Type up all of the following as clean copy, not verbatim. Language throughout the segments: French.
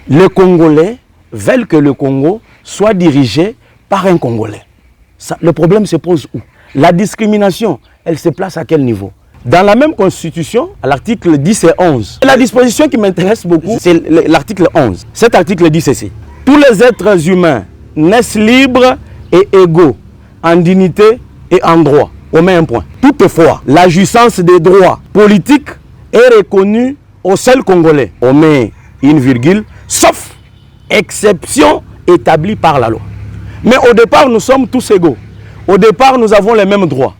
Les Congolais veulent que le Congo soit dirigé par un Congolais. Ça, le problème se pose où? La discrimination, elle se place à quel niveau? Dans la même constitution, à l'article 10 et 11, la disposition qui m'intéresse beaucoup, c'est l'article 11. Cet article dit ceci: tous les êtres humains naissent libres et égaux en dignité et en droit. Au même point. Toutefois, la jouissance des droits politiques est reconnue aux seuls Congolais. On met une virgule, sauf exception établie par la loi. Mais au départ, nous sommes tous égaux. Au départ, nous avons les mêmes droits.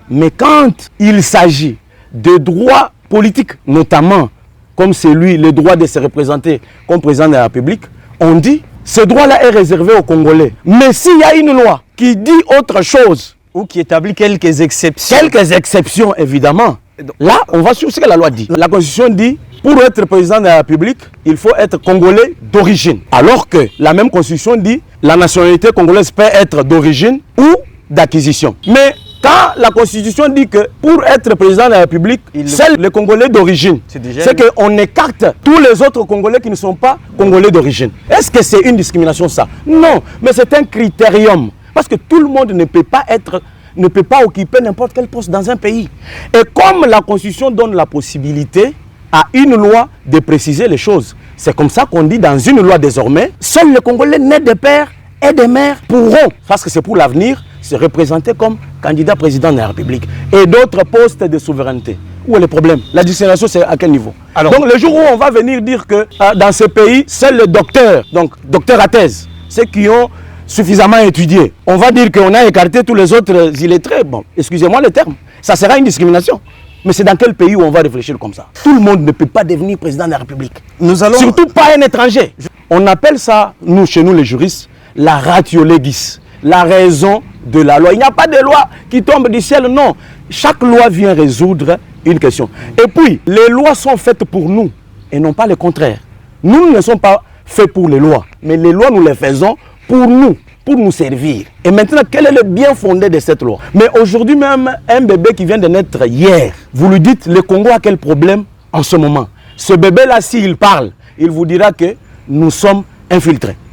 Mais quand il s'agit de droits politiques, notamment comme celui, le droit de se représenter comme président de la République, on dit ce droit-là est réservé aux Congolais. Mais s'il y a une loi qui dit autre chose, ou qui établit quelques exceptions. Quelques exceptions, évidemment. Là, on va sur ce que la loi dit. La Constitution dit, pour être président de la République, il faut être Congolais d'origine. Alors que la même Constitution dit, la nationalité congolaise peut être d'origine ou d'acquisition. Mais quand la Constitution dit que pour être président de la République, c'est le Congolais d'origine, c'est qu'on écarte tous les autres Congolais qui ne sont pas Congolais d'origine. Est-ce que c'est une discrimination, ça? Non, mais c'est un critérium. Parce que tout le monde ne peut pas occuper n'importe quel poste dans un pays. Et comme la Constitution donne la possibilité à une loi de préciser les choses, c'est comme ça qu'on dit dans une loi désormais, seuls les Congolais nés de pères et de mères pourront, parce que c'est pour l'avenir, se représenter comme candidat président de la République et d'autres postes de souveraineté. Où est le problème? La discrimination, c'est à quel niveau? Alors, donc le jour où on va venir dire que dans ce pays, seuls les docteurs, donc docteurs à thèse, ceux qui ont suffisamment étudié, on va dire qu'on a écarté tous les autres illettrés. Bon, excusez-moi le terme, ça sera une discrimination. Mais c'est dans quel pays où on va réfléchir comme ça? Tout le monde ne peut pas devenir président de la République. Surtout pas un étranger. On appelle ça, chez nous les juristes, la ratio legis, la raison de la loi. Il n'y a pas de loi qui tombe du ciel, non. Chaque loi vient résoudre une question. Et puis, les lois sont faites pour nous et non pas le contraire. Nous ne sommes pas faits pour les lois, mais les lois, nous les faisons pour nous servir. Et maintenant, quel est le bien fondé de cette loi? Mais aujourd'hui même, un bébé qui vient de naître hier, vous lui dites, le Congo a quel problème en ce moment? Ce bébé-là, s'il parle, il vous dira que nous sommes infiltrés.